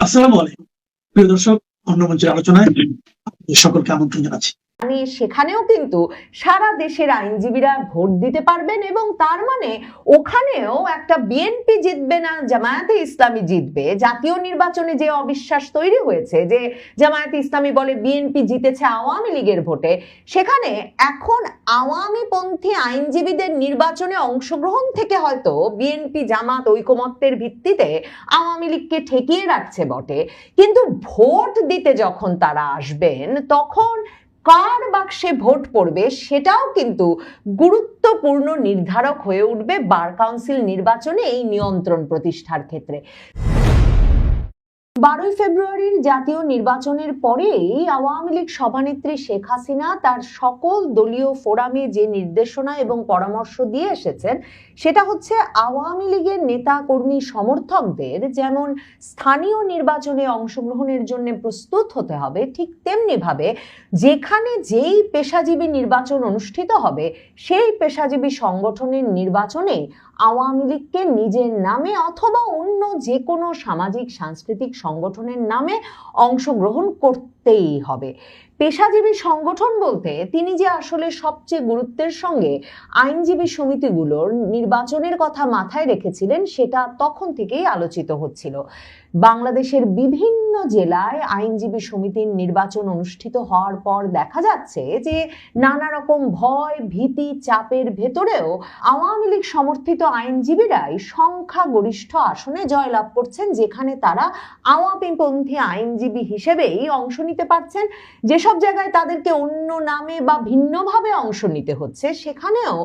আসসালামু আলাইকুম প্রিয় দর্শক, অন্য মঞ্চের আলোচনায় আপনাদের সকলকে আমন্ত্রণ জানাচ্ছি। মানে সেখানেও কিন্তু সারা দেশের আইনজীবীরা ভোট দিতে পারবেন এবং তার মানে ওখানেও একটা বিএনপি জিতবে না জামায়াতে ইসলামী জিতবে। জাতীয় নির্বাচনে যে অবিশ্বাস তৈরি হয়েছে যে জামায়াতে ইসলামী বলে বিএনপি জিতেছে আওয়ামী লীগের ভোটে, সেখানে এখন আওয়ামী পন্থী আইনজীবীদের নির্বাচনে অংশগ্রহণ থেকে হয়তো বিএনপি জামাত ঐকমত্যের ভিত্তিতে আওয়ামী লীগকে ঠেকিয়ে রাখছে বটে, কিন্তু ভোট দিতে যখন তারা আসবেন তখন কার বাক্সে ভোট পড়বে সেটাও কিন্তু গুরুত্বপূর্ণ নির্ধারক হয়ে উঠবে বার কাউন্সিল নির্বাচনে এই নিয়ন্ত্রণ প্রতিষ্ঠার ক্ষেত্রে। 12 ফেব্রুয়ারির জাতীয় নির্বাচনের পরেই আওয়ামী লীগ সভানেত্রী শেখ হাসিনা তার সকল দলীয় ফোরামে যে নির্দেশনা এবং পরামর্শ দিয়ে এসেছেন সেটা হচ্ছে আওয়ামী লীগের নেতা কর্মী সমর্থকদের যেমন স্থানীয় নির্বাচনে অংশগ্রহণের জন্য প্রস্তুত হতে হবে, ঠিক তেমনি ভাবে যেখানে যেই পেশাজীবী নির্বাচন অনুষ্ঠিত হবে সেই পেশাজীবী সংগঠনের নির্বাচনে আওয়ামী লীগকে নিজের নামে অথবা অন্য যে কোনো সামাজিক সাংস্কৃতিক সংগঠনের নামে অংশগ্রহণ করতেই হবে। পেশাজীবী সংগঠন বলতে তিনি যে আসলে সবচেয়ে গুরুত্বের সঙ্গে আইনজীবী সমিতিগুলোর নির্বাচনের কথা মাথায় রেখেছিলেন সেটা তখন থেকেই আলোচিত হচ্ছিল। বাংলাদেশের বিভিন্ন জেলায় আইনজীবী সমিতির নির্বাচন অনুষ্ঠিত হওয়ার পর দেখা যাচ্ছে যে নানা রকম ভয় ভীতি চাপের ভেতরেও আওয়ামী লীগ সমর্থিত আইনজীবীরাই সংখ্যাগরিষ্ঠ আসনে জয়লাভ করছেন, যেখানে তারা আওয়ামীপন্থী আইনজীবী হিসেবেই অংশ নিতে পারছেন। যেসব জায়গায় তাদেরকে অন্য নামে বা ভিন্নভাবে অংশ নিতে হচ্ছে সেখানেও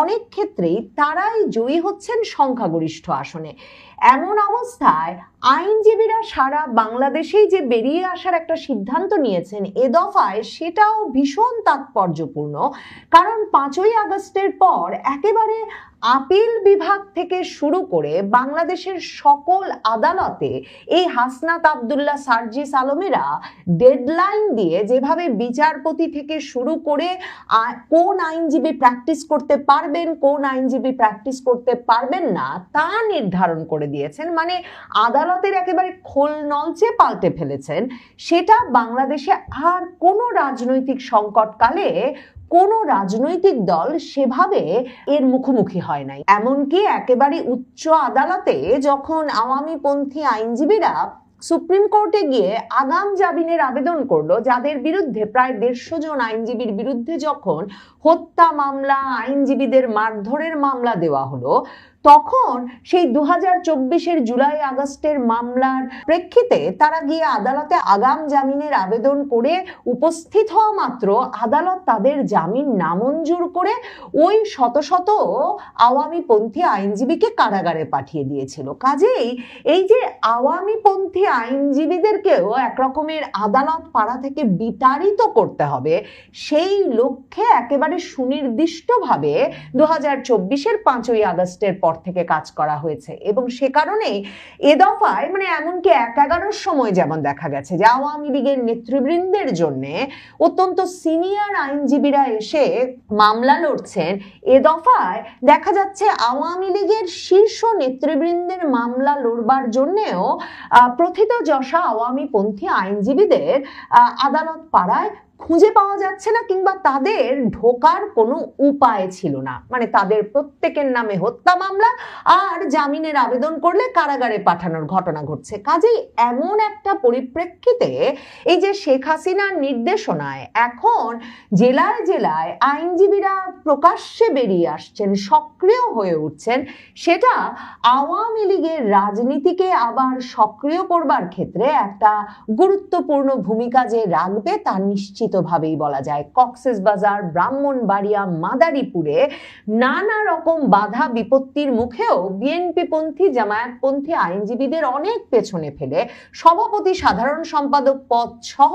অনেক ক্ষেত্রেই তারাই জয়ী হচ্ছেন সংখ্যাগরিষ্ঠ আসনে। এমন অবস্থায় আইনজীবীরা সারা বাংলাদেশেই যে বেরিয়ে আসার একটা সিদ্ধান্ত নিয়েছেন এ দফায়, সেটাও ভীষণ তাৎপর্যপূর্ণ। কারণ 5ই আগস্টের পর একেবারে আপিল বিভাগ থেকে শুরু করে বাংলাদেশের সকল আদালতে এই হাসনাত আব্দুল্লাহ সার্জিস আলমেরা ডেডলাইন দিয়ে যেভাবে বিচারপতি থেকে শুরু করে কোন আইনজীবী প্র্যাকটিস করতে পারবেন কোন আইনজীবী প্র্যাকটিস করতে পারবেন না তা নির্ধারণ করে দিয়েছেন, মানে আদালতের একেবারে খোল নলচে পাল্টে ফেলেছেন। সেটা বাংলাদেশে আর কোনো রাজনৈতিক সংকটকালে কোনো রাজনৈতিক দল সেভাবে এর মুখোমুখি হয় নাই। এমনকি একেবারে উচ্চ আদালতে যখন আওয়ামীপন্থী আইনজীবীরা সুপ্রিম কোর্টে গিয়ে আগাম জামিনের আবেদন করলো, যাদের বিরুদ্ধে প্রায় 150 জন আইনজীবীর বিরুদ্ধে যখন হত্যা মামলা আইনজীবীদের মারধরের মামলা দেওয়া হলো, তখন সেই 2024-এর জুলাই আগস্টের মামলার প্রেক্ষিতে তারা গিয়ে আদালতে আগাম জামিনের আবেদন করে উপস্থিত হওয়া মাত্র আদালত তাদের জামিন নামঞ্জুর করে ওই শত শত আওয়ামীপন্থী আইনজীবীকে কারাগারে পাঠিয়ে দিয়েছিল। কাজেই এই যে আওয়ামীপন্থী আইনজীবীদেরকেও একরকমের আদালত পাড়া থেকে বিতাড়িত করতে হবে, সেই লক্ষ্যে একেবারে সুনির্দিষ্টভাবে 2024-এর 5ই আগস্টের পর থেকে কাজ করা হয়েছে। এবং সে কারণে এ দফায় মানে এমনকি 1-11-র সময় যেমন দেখা গেছে যে আওয়ামী লীগের নেতৃবৃন্দের জন্য অত্যন্ত সিনিয়র আইনজীবীরা এসে মামলা লড়ছেন, এ দফায় দেখা যাচ্ছে আওয়ামী লীগের শীর্ষ নেতৃবৃন্দের মামলা লড়বার জন্যেও প্রথিতযশা আওয়ামীপন্থী আইনজীবীদের আদালত পাড়ায় খুঁজে পাওয়া যাচ্ছে না, কিংবা তাদের ঢোকার কোনো উপায় ছিল না। মানে তাদের প্রত্যেকের নামে হত্যা মামলা আর জামিনের আবেদন করলে কারাগারে পাঠানোর ঘটনা ঘটছে। কাজেই এমন একটা পরিপ্রেক্ষিতে এই যে শেখ হাসিনার নির্দেশনায় এখন জেলায় জেলায় আইনজীবীরা প্রকাশ্যে বেরিয়ে আসছেন, সক্রিয় হয়ে উঠছেন, সেটা আওয়ামী লীগের রাজনীতিকে আবার সক্রিয় করবার ক্ষেত্রে একটা গুরুত্বপূর্ণ ভূমিকা যে রাখবে তা নিশ্চিতভাবেই বলা যায়। কক্সবাজার, ব্রাহ্মণবাড়িয়া, মাদারীপুরে নানা রকম বাধা বিপত্তির মুখেও বিএনপি পন্থী জামায়াতপন্থী আইনজীবীদের অনেক পেছনে ফেলে সভাপতি সাধারণ সম্পাদক পদ সহ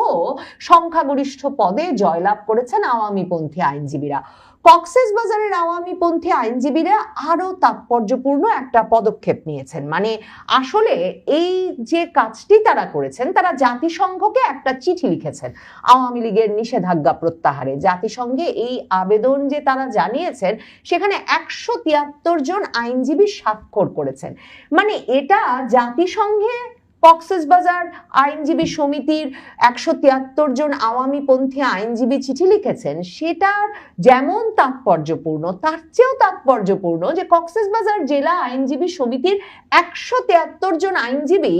সংখ্যাগরিষ্ঠ পদে জয়লাভ করেছেন আওয়ামীপন্থী আইনজীবীরা। কক্সবাজারের আওয়ামীপন্থী আইনজীবীরা আরো তাৎপর্যপূর্ণ একটা পদক্ষেপ নিয়েছেন। মানে আসলে এই যে কাজটি তারা করেছেন, তারা জাতিসংঘকে একটা চিঠি লিখেছেন আওয়ামী লীগের নিষেধাজ্ঞা প্রত্যাহারে। জাতিসংঘে এই আবেদন যে তারা জানিয়েছেন সেখানে 173 জন আইনজীবী স্বাক্ষর করেছেন। মানে এটা জাতিসংঘে কক্সবাজার আইনজীবী সমিতির 173 জন আওয়ামীপন্থী আইনজীবী চিঠি লিখেছেন, সেটার যেমন তাৎপর্যপূর্ণ তার চেয়েও তাৎপর্যপূর্ণ যে কক্সবাজার জেলা আইনজীবী সমিতির 173 জন আইনজীবী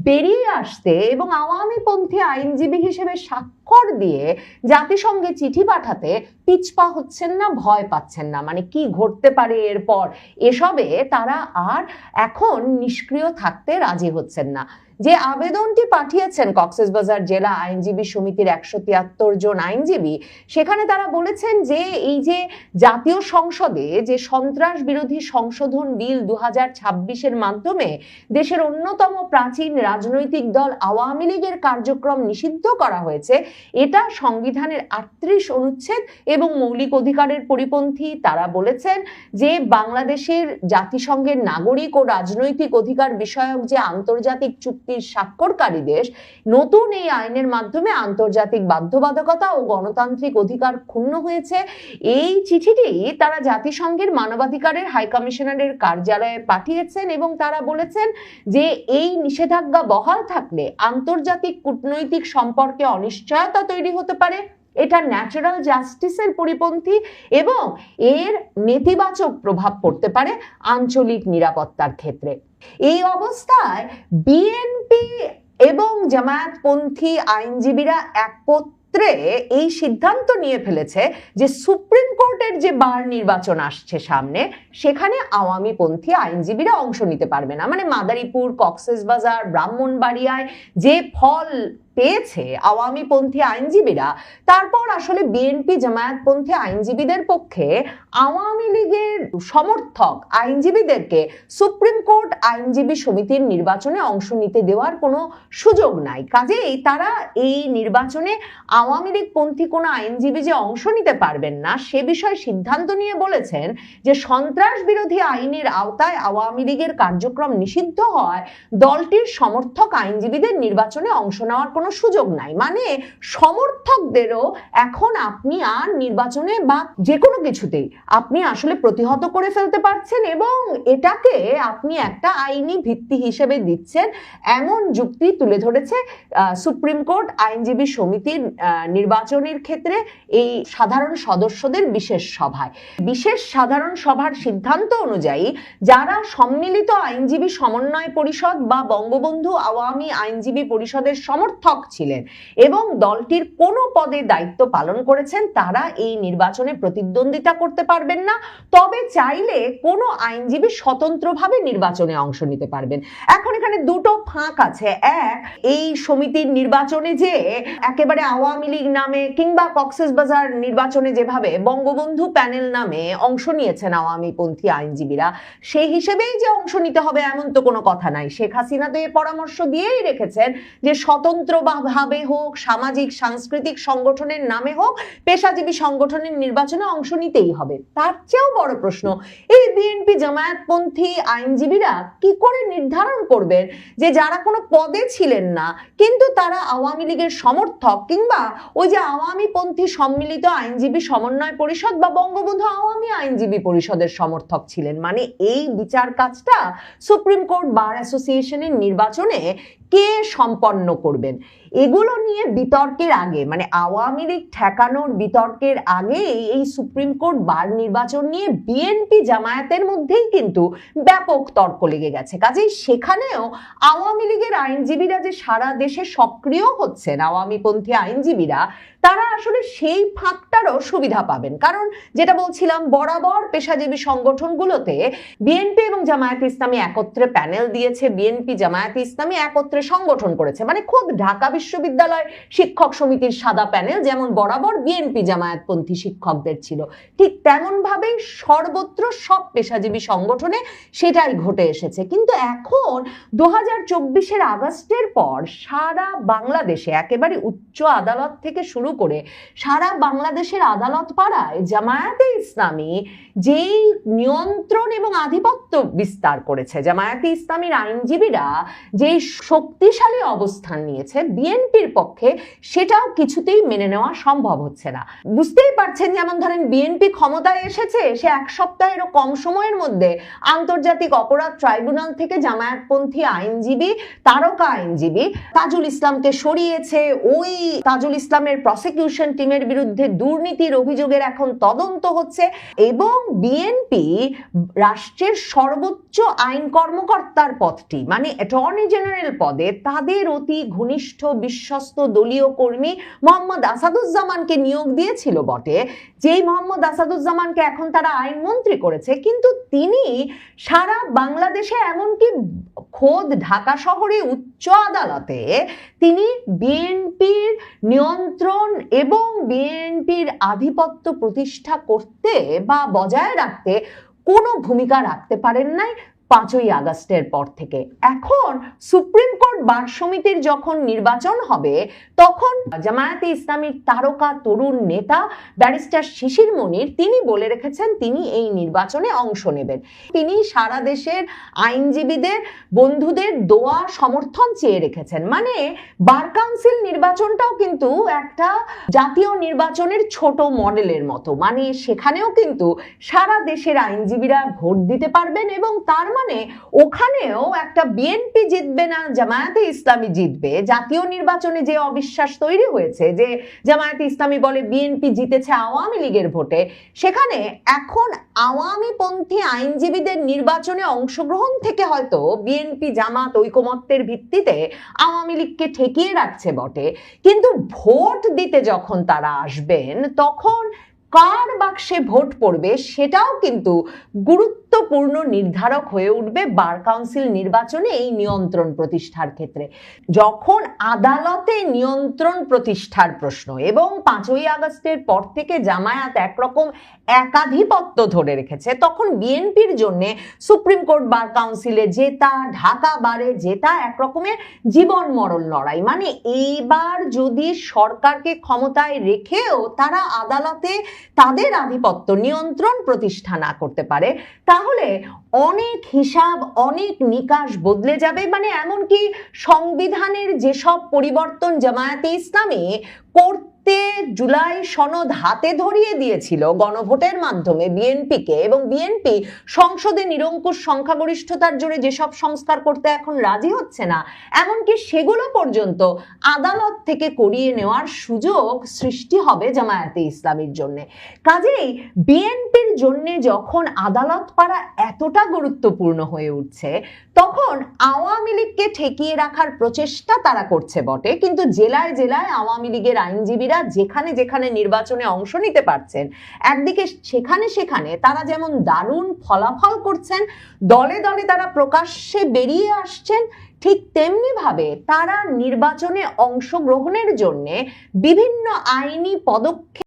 বেরিয়ে আসতে এবং আওয়ামীপন্থী আইনজীবী হিসেবে স্বাক্ষর দিয়ে জাতিসংঘে চিঠি পাঠাতে পিছপা হচ্ছেন না, ভয় পাচ্ছেন না। মানে কি ঘটতে পারে এরপর, এসবে তারা আর এখন নিষ্ক্রিয় থাকতে রাজি হচ্ছেন না। যে আবেদনটি পাঠিয়েছেন কক্সবাজার জেলা আইনজীবী সমিতির 173 জন আইনজীবী, সেখানে তারা বলেছেন যে এই যে জাতীয় সংসদে যে সন্ত্রাস বিরোধী সংশোধন বিল 2026-এর মাধ্যমে দেশের অন্যতম প্রাচীন রাজনৈতিক দল আওয়ামী লীগের কার্যক্রম নিষিদ্ধ করা হয়েছে, এটা সংবিধানের 38 অনুচ্ছেদ এবং মৌলিক অধিকারের পরিপন্থী। তারা বলেছেন যে বাংলাদেশের জাতিসংঘের নাগরিক ও রাজনৈতিক অধিকার বিষয়ক যে আন্তর্জাতিক চুক্তির স্বাক্ষরকারী দেশ, নতুন এই আইনের মাধ্যমে আন্তর্জাতিক বাধ্যবাধকতা ও গণতান্ত্রিক অধিকার ক্ষুণ্ণ হয়েছে। এই চিঠিটি তারা জাতিসংঘের মানবাধিকারের হাই কমিশনারের কার্যালয়ে পাঠিয়েছেন এবং তারা বলেছেন যে এই নিষেধাজ্ঞা বহাল থাকলে আন্তর্জাতিক কূটনৈতিক সম্পর্কে অনিশ্চয়তা তৈরি হতে পারে, এটা ন্যাচারাল জাস্টিসের পরিপন্থী এবং এর নেতিবাচক প্রভাব পড়তে পারে আঞ্চলিক নিরাপত্তার ক্ষেত্রে। এই অবস্থায় বিএনপি এবং জামায়াতপন্থী আইনজীবীরা একত্রে এই সিদ্ধান্ত নিয়ে ফেলেছে যে সুপ্রিম কোর্টের যে বার নির্বাচন আসছে সামনে, সেখানে আওয়ামীপন্থী আইনজীবীরা অংশ নিতে পারবে না। মানে মাদারীপুর, কক্সবাজার, ব্রাহ্মণবাড়িয়ায় যে ফল পেয়েছে আওয়ামীপন্থী আইনজীবীরা, তারপর আসলে বিএনপি জামায়াতপন্থী আইনজীবীদের পক্ষে আওয়ামী লীগের সমর্থক আইনজীবীদেরকে সুপ্রিম কোর্ট আইনজীবী সমিতির নির্বাচনে অংশ নিতে দেওয়ার কোনো সুযোগ নাই। কাজেই তারা এই নির্বাচনে আওয়ামী লীগ পন্থী কোনো আইনজীবী যে অংশ নিতে পারবেন না সে বিষয়ে সিদ্ধান্ত নিয়ে বলেছেন যে সন্ত্রাস বিরোধী আইনের আওতায় আওয়ামী লীগের কার্যক্রম নিষিদ্ধ হওয়ায় দলটির সমর্থক আইনজীবীদের নির্বাচনে অংশ নেওয়ার কোনো সুযোগ নাই। মানে সমর্থকদেরও এখন আপনি আর নির্বাচনে বা যে কোনো কিছুতেই আপনি আসলে প্রতিহত করে ফেলতে পারছেন এবং এটাকে আপনি একটা আইনি ভিত্তি হিসেবে দিচ্ছেন, এমন যুক্তি তুলে ধরেছে সুপ্রিম কোর্ট আইনজীবী সমিতির নির্বাচনের ক্ষেত্রে এই সাধারণ সদস্যদের বিশেষ সভায়। বিশেষ সাধারণ সভার সিদ্ধান্ত অনুযায়ী যারা সম্মিলিত আইনজীবী সমন্বয় পরিষদ বা বঙ্গবন্ধু আওয়ামী আইনজীবী পরিষদের সমর্থক ছিলেন এবং দলটির কোনো পদে দায়িত্ব পালন করেছেন, তারা এই নির্বাচনে প্রতিদ্বন্দ্বিতা করতে পারবেন না। তবে চাইলে কোনো আইনজীবী স্বতন্ত্রভাবে নির্বাচনে অংশ নিতে পারবেন। এখন এখানে দুটো ফাঁক আছে। এক, এই সমিতির নির্বাচনে যে একেবারে আওয়ামী লীগ নামে কিংবা কক্সবাজার নির্বাচনে যেভাবে বঙ্গবন্ধু প্যানেল নামে অংশ নিয়েছেন আওয়ামীপন্থী আইনজীবীরা, সেই হিসেবেই যে অংশ নিতে হবে এমন তো কোনো কথা নাই। শেখ হাসিনা তো এই পরামর্শ দিয়েই রেখেছেন যে স্বতন্ত্র ভাবে হোক, সামাজিক সাংস্কৃতিক সংগঠনের নামে হোক, পেশাজীবী সংগঠনের নির্বাচনে অংশ নিতেই হবে। তার চেয়েও বড় প্রশ্ন, এই বিএনপি জামায়াতপন্থী আইনজীবীরা কি করে নির্ধারণ করবেন যে যারা কোনো পদে ছিলেন না কিন্তু তারা আওয়ামী লীগের সমর্থক কিংবা ওই যে আওয়ামীপন্থী সম্মিলিত আইনজীবী সমন্বয় পরিষদ বা বঙ্গবন্ধু আওয়ামী আইনজীবী পরিষদের সমর্থক ছিলেন। মানে এই বিচার কাজটা সুপ্রিম কোর্ট বার অ্যাসোসিয়েশনের নির্বাচনে কে সম্পন্ন করবেন, এগুলো নিয়ে বিতর্কের আগে, মানে আওয়ামী লীগ ঠেকানোর বিতর্কের আগে এই সুপ্রিম কোর্ট বার নির্বাচন নিয়ে বিএনপি জামায়াতের মধ্যেই কিন্তু ব্যাপক তর্ক লেগে গেছে। কাজেই সেখানেও আওয়ামী লীগের আইনজীবীরা যে সারা দেশে সক্রিয় হচ্ছেন, আওয়ামীপন্থী আইনজীবীরা, তারা আসলে সেই ফাঁকটারও সুবিধা পাবেন। কারণ যেটা বলছিলাম, বরাবর পেশাজীবী সংগঠনগুলোতে বিএনপি এবং জামায়াতে ইসলামী একত্রে প্যানেল দিয়েছে, বিএনপি জামায়াতে ইসলামী একত্রে সংগঠন করেছে। মানে খোদ ঢাকা বিশ্ববিদ্যালয় শিক্ষক সমিতির সাদা প্যানেল যেমন বরাবর বিএনপি জামায়াতপন্থী শিক্ষকদের ছিল, ঠিক তেমন ভাবেই সর্বত্র সব পেশাজীবী সংগঠনে সেটাই ঘটে এসেছে। কিন্তু এখন 2024-এর আগস্টের পর সারা বাংলাদেশে একেবারে উচ্চ আদালত থেকে শুরু করে সারা বাংলাদেশের আদালত পাড়ায় জামায়াতে ইসলামী যেই নিয়ন্ত্রণ এবং আধিপত্য বিস্তার করেছে, জামায়াতে ইসলামীর আইনজীবীরা যেই শক্তি শক্তিশালী অবস্থান নিয়েছে বিএনপির পক্ষে, সেটাও কিছুতেই মেনে নেওয়া সম্ভব হচ্ছে না। বুঝতেই পারছেন, যেমন ধরেন বিএনপি ক্ষমতায় এসেছে, সে এক সপ্তাহেরও কম সময়ের মধ্যে আন্তর্জাতিক অপরাধ ট্রাইব্যুনাল থেকে জামায়াতপন্থী আইনজীবী, তারকা আইনজীবী তাজুল ইসলামকে সরিয়েছে। ওই তাজুল ইসলামের প্রসিকিউশন টিমের বিরুদ্ধে দুর্নীতির অভিযোগের এখন তদন্ত হচ্ছে, এবং বিএনপি রাষ্ট্রের সর্বোচ্চ আইন কর্মকর্তার পদটি মানে অ্যাটর্নি জেনারেল পদে তাদের অতি ঘনিষ্ঠ বিশ্বস্ত দলীয় কর্মী মোহাম্মদ আসাদুজ্জামানকে নিয়োগ দিয়েছিল বটে, যেই মোহাম্মদ আসাদুজ্জামানকে এখন তারা আইনমন্ত্রী করেছে, কিন্তু তিনি সারা বাংলাদেশে এমনকি খোদ ঢাকা শহরে উচ্চ আদালতে তিনি বিএনপির নিয়ন্ত্রণ এবং বিএনপির আধিপত্য প্রতিষ্ঠা করতে বা বজায় রাখতে কোনো ভূমিকা রাখতে পারেন নাই 5ই আগস্টের পর থেকে। এখন সুপ্রিম কোর্ট বার সমিতির যখন নির্বাচন হবে, তখন জামায়াতে ইসলামীর তারকা তরুণ নেতা ব্যারিস্টার শিশির মনির তিনি বলে রেখেছেন তিনি এই নির্বাচনে অংশ নেবেন। তিনি সারা দেশের আইনজীবীদের বন্ধুদের দোয়া সমর্থন চেয়ে রেখেছেন। মানে বার কাউন্সিল নির্বাচনটাও কিন্তু একটা জাতীয় নির্বাচনের ছোট মডেলের মতো, মানে সেখানেও কিন্তু সারা দেশের আইনজীবীরা ভোট দিতে পারবেন, এবং তার মানে ওখানেও একটা বিএনপি জিতবে না জামায়াতে ইসলামী জিতবে। জাতীয় নির্বাচনে যে অবিশ্বাস তৈরি হয়েছে যে জামায়াতে ইসলামী বলে বিএনপি জিতেছে আওয়ামী লীগের ভোটে, সেখানে এখন আওয়ামী পন্থী আইনজীবীদের নির্বাচনে অংশগ্রহণ থেকে হয়তো বিএনপি জামাত ঐকমত্যের ভিত্তিতে আওয়ামী লীগকে ঠেকিয়ে রাখছে বটে, কিন্তু ভোট দিতে যখন তারা আসবেন তখন কার বাক্সে ভোট পড়বে সেটাও কিন্তু গুরুত্বপূর্ণ নির্ধারক হয়ে উঠবে বার কাউন্সিল নির্বাচনে এই নিয়ন্ত্রণ প্রতিষ্ঠার ক্ষেত্রে। যখন আদালতে নিয়ন্ত্রণ প্রতিষ্ঠার প্রশ্ন এবং 5ই আগস্টের পর থেকে জামায়াত একরকম একাধিপত্য ধরে রেখেছে, তখন বিএনপির জন্য সুপ্রিম কোর্ট বার কাউন্সিলে জেতা, ঢাকা বারে জেতা একরকমের জীবন মরণ লড়াই। মানে এইবার যদি সরকারকে ক্ষমতায় রেখেও তারা আদালতে তাদের আধিপত্য নিয়ন্ত্রণ প্রতিষ্ঠা না করতে পারে, তাহলে অনেক হিসাব অনেক নিকাশ বদলে যাবে। মানে এমনকি সংবিধানের যেসব পরিবর্তন জামায়াতে ইসলামী করতে জুলাই সনদ হাতে ধরিয়ে দিয়েছিল গণভোটের মাধ্যমে বিএনপিকে, এবং বিএনপি সংসদে নিরঙ্কুশ সংখ্যাগরিষ্ঠতার জোরে যেসব সংস্কার করতে এখন রাজি হচ্ছে না, এমনকি সেগুলো পর্যন্ত আদালত থেকে করিয়ে নেওয়ার সুযোগ সৃষ্টি হবে জামায়াতে ইসলামীর জন্য। কাজেই বিএনপির জন্য যখন আদালত পাড়া এতটা গুরুত্বপূর্ণ হয়ে উঠছে, তখন আওয়ামী লীগকে ঠেকিয়ে রাখার প্রচেষ্টা তারা করছে বটে, কিন্তু জেলায় জেলায় আওয়ামী লীগের আইনজীবীরা যেখানে যেখানে নির্বাচনে অংশ নিতে পারছেন, একদিকে সেখানে সেখানে তারা যেমন দারুণ ফলাফল করছেন, দলে দলে তারা প্রকাশ্যে বেরিয়ে আসছেন, ঠিক তেমনি ভাবে তারা নির্বাচনে অংশগ্রহণের জন্য বিভিন্ন আইনি পদক্ষেপ